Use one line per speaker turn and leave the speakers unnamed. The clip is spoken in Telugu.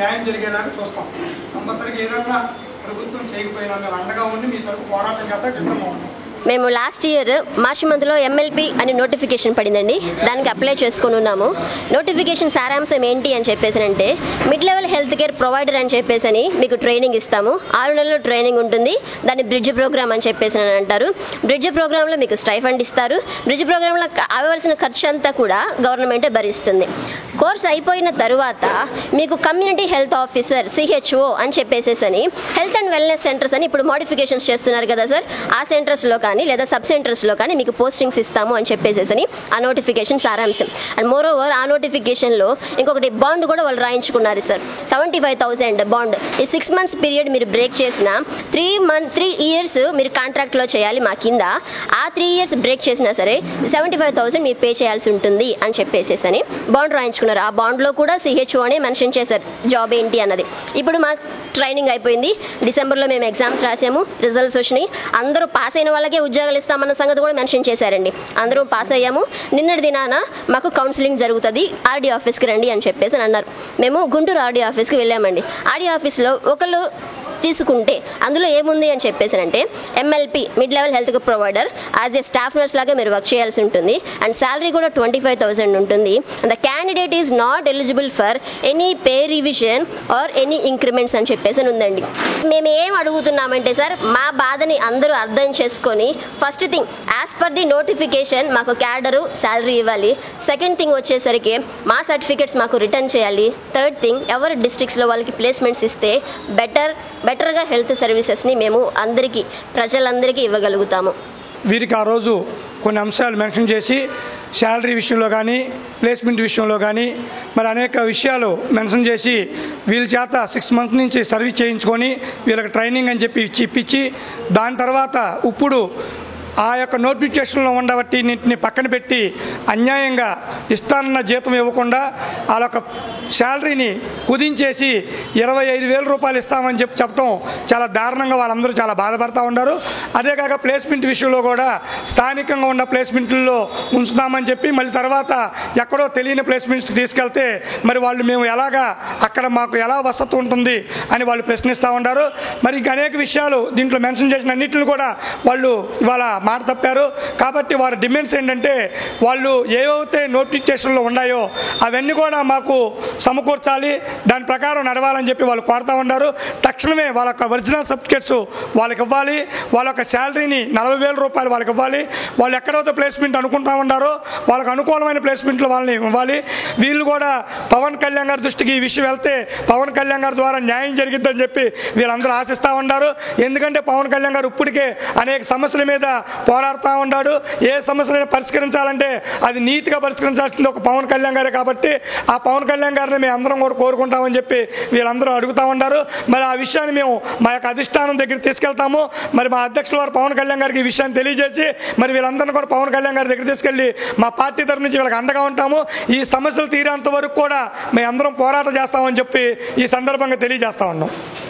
న్యాయం జరిగేలాగా చూస్తాం. కంపల్సరీగా ఏదైనా ప్రభుత్వం చేయకపోయినా మేము అండగా ఉండి మీ తరపు పోరాటం చేస్తా సిద్ధంగా ఉన్నాం.
మేము లాస్ట్ ఇయర్ మార్చి మంత్లో MLP అని నోటిఫికేషన్ పడిందండి. దానికి అప్లై చేసుకుని ఉన్నాము. నోటిఫికేషన్ సారాంశం ఏంటి అని చెప్పేసానంటే mid level health care provider అని చెప్పేసి మీకు ట్రైనింగ్ ఇస్తాము. 6 నెలలు ట్రైనింగ్ ఉంటుంది. దాన్ని బ్రిడ్జ్ ప్రోగ్రామ్ అని చెప్పేసి అంటారు. బ్రిడ్జ్ ప్రోగ్రాంలో మీకు స్టైఫండ్ ఇస్తారు. బ్రిడ్జ్ ప్రోగ్రాంలో అవ్వాల్సిన ఖర్చు అంతా కూడా గవర్నమెంటే భరిస్తుంది. కోర్స్ అయిపోయిన తరువాత మీకు కమ్యూనిటీ హెల్త్ ఆఫీసర్ CHO అని చెప్పేసేసని హెల్త్ అండ్ వెల్నెస్ సెంటర్స్ అని ఇప్పుడు మోడిఫికేషన్స్ చేస్తున్నారు కదా సార్, ఆ సెంటర్స్లో కానీ లేదా సబ్ సెంటర్స్లో కానీ మీకు పోస్టింగ్స్ ఇస్తాము అని చెప్పేసేసని ఆ నోటిఫికేషన్ సారాంశం. అండ్ మోర్ ఓవర్ ఆ నోటిఫికేషన్లో ఇంకొకటి బాండ్ కూడా వాళ్ళు రాయించుకున్నారు సార్. 75,000 బాండ్. ఈ 6 months పీరియడ్ మీరు బ్రేక్ చేసిన 3 years మీరు కాంట్రాక్ట్లో చేయాలి మా కింద. ఆ 3 years బ్రేక్ చేసినా సరే 75,000 మీరు పే చేయాల్సి ఉంటుంది అని చెప్పేసేసని బాండ్ రాయించుకున్నారు. ఆ బాండ్లో కూడా CHO అనే మెన్షన్ చేశారు జాబ్ ఏంటి అన్నది. ఇప్పుడు మా ట్రైనింగ్ అయిపోయింది. డిసెంబర్లో మేము ఎగ్జామ్స్ రాసాము, రిజల్ట్స్ వచ్చినాయి. అందరూ పాస్ అయిన వాళ్ళకే ఉద్యోగాలు ఇస్తామన్న సంగతి కూడా మెన్షన్ చేశారండి. అందరూ పాస్ అయ్యాము. నిన్నటి దినాన మాకు కౌన్సిలింగ్ జరుగుతుంది, RD ఆఫీస్కి రండి అని చెప్పేసి అన్నారు. మేము గుంటూరు RD ఆఫీస్కి వెళ్ళామండి. RD ఆఫీస్లో ఒకళ్ళు తీసుకుంటే అందులో ఏముంది అని చెప్పేసానంటే MLP mid level health provider as a staff nurse లాగా మీరు వర్క్ చేయాల్సి ఉంటుంది. అండ్ శాలరీ కూడా 25,000 ఉంటుంది. And the candidate is not eligible for any pay revision or any increments అని చెప్పేసి ఉందండి. మేము ఏం అడుగుతున్నామంటే సార్, మా బాధని అందరూ అర్థం చేసుకొని first thing as per the notification మాకు క్యాడరు శాలరీ ఇవ్వాలి. సెకండ్ థింగ్ వచ్చేసరికి మా సర్టిఫికేట్స్ మాకు రిటర్న్ చేయాలి. థర్డ్ థింగ్ ఎవరి డిస్ట్రిక్ట్స్లో వాళ్ళకి ప్లేస్మెంట్స్ ఇస్తే బెటర్గా హెల్త్ సర్వీసెస్ని మేము అందరికీ ప్రజలందరికీ ఇవ్వగలుగుతాము.
వీరికి ఆ రోజు కొన్ని అంశాలు మెన్షన్ చేసి శాలరీ విషయంలో కానీ ప్లేస్మెంట్ విషయంలో కానీ మరి అనేక విషయాలు మెన్షన్ చేసి వీళ్ళ చేత 6 months నుంచి సర్వీస్ చేయించుకొని వీళ్ళకి ట్రైనింగ్ అని చెప్పి ఇప్పించి దాని తర్వాత ఇప్పుడు ఆ యొక్క నోటిఫికేషన్లో ఉండబట్టిని పక్కన పెట్టి అన్యాయంగా ఇస్తానన్న జీతం ఇవ్వకుండా వాళ్ళ యొక్క శాలరీని కుదించేసి 25,000 రూపాయలు ఇస్తామని చెప్పడం చాలా దారుణంగా వాళ్ళందరూ చాలా బాధపడుతూ ఉన్నారు. అదే కాక ప్లేస్మెంట్ విషయంలో కూడా స్థానికంగా ఉన్న ప్లేస్మెంట్లలో ఉంచుతామని చెప్పి మళ్ళీ తర్వాత ఎక్కడో తెలియని ప్లేస్మెంట్స్కి తీసుకెళ్తే మరి వాళ్ళు మేము ఎలాగా అక్కడ మాకు ఎలా వసతి ఉంటుంది అని వాళ్ళు ప్రశ్నిస్తూ ఉన్నారు. మరి ఇంకా అనేక విషయాలు దీంట్లో మెన్షన్ చేసిన అన్నింటిని కూడా వాళ్ళు ఇవాళ మాట తప్పారు. కాబట్టి వారి డిమాండ్స్ ఏంటంటే వాళ్ళు ఏవైతే నోటిఫికేషన్లో ఉన్నాయో అవన్నీ కూడా మాకు సమకూర్చాలి, దాని ప్రకారం నడవాలని చెప్పి వాళ్ళు కోరుతూ ఉన్నారు. తక్షణమే వాళ్ళ యొక్క ఒరిజినల్ సర్టిఫికేట్స్ వాళ్ళకి ఇవ్వాలి. వాళ్ళ యొక్క శాలరీని 40,000 రూపాయలు వాళ్ళకి ఇవ్వాలి. వాళ్ళు ఎక్కడైతే ప్లేస్మెంట్ అనుకుంటా ఉన్నారో వాళ్ళకు అనుకూలమైన ప్లేస్మెంట్లు వాళ్ళని ఇవ్వాలి. వీళ్ళు కూడా పవన్ కళ్యాణ్ గారి దృష్టికి ఈ విషయం వెళ్తే పవన్ కళ్యాణ్ గారి ద్వారా న్యాయం జరిగిద్దని చెప్పి వీళ్ళందరూ ఆశిస్తూ ఉన్నారు. ఎందుకంటే పవన్ కళ్యాణ్ గారు ఇప్పటికే అనేక సమస్యల మీద పోరాడుతూ ఉన్నాడు. ఏ సమస్యలను పరిష్కరించాలంటే అది నీతిగా పరిష్కరించాల్సింది ఒక పవన్ కళ్యాణ్ గారే. కాబట్టి ఆ పవన్ కళ్యాణ్ గారిని మేము అందరం కూడా కోరుకుంటామని చెప్పి వీళ్ళందరూ అడుగుతూ ఉన్నారు. మరి ఆ విషయాన్ని మేము మా యొక్క అధిష్టానం దగ్గర తీసుకెళ్తాము. మరి మా అధ్యక్షుల వారు పవన్ కళ్యాణ్ గారికి ఈ విషయాన్ని తెలియజేసి మరి వీళ్ళందరినీ కూడా పవన్ కళ్యాణ్ గారి దగ్గర తీసుకెళ్ళి మా పార్టీ తరఫు నుంచి వీళ్ళకి అండగా ఉంటాము. ఈ సమస్యలు తీరేంత వరకు కూడా మేము అందరం పోరాటం చేస్తామని చెప్పి ఈ సందర్భంగా తెలియజేస్తా ఉన్నాం.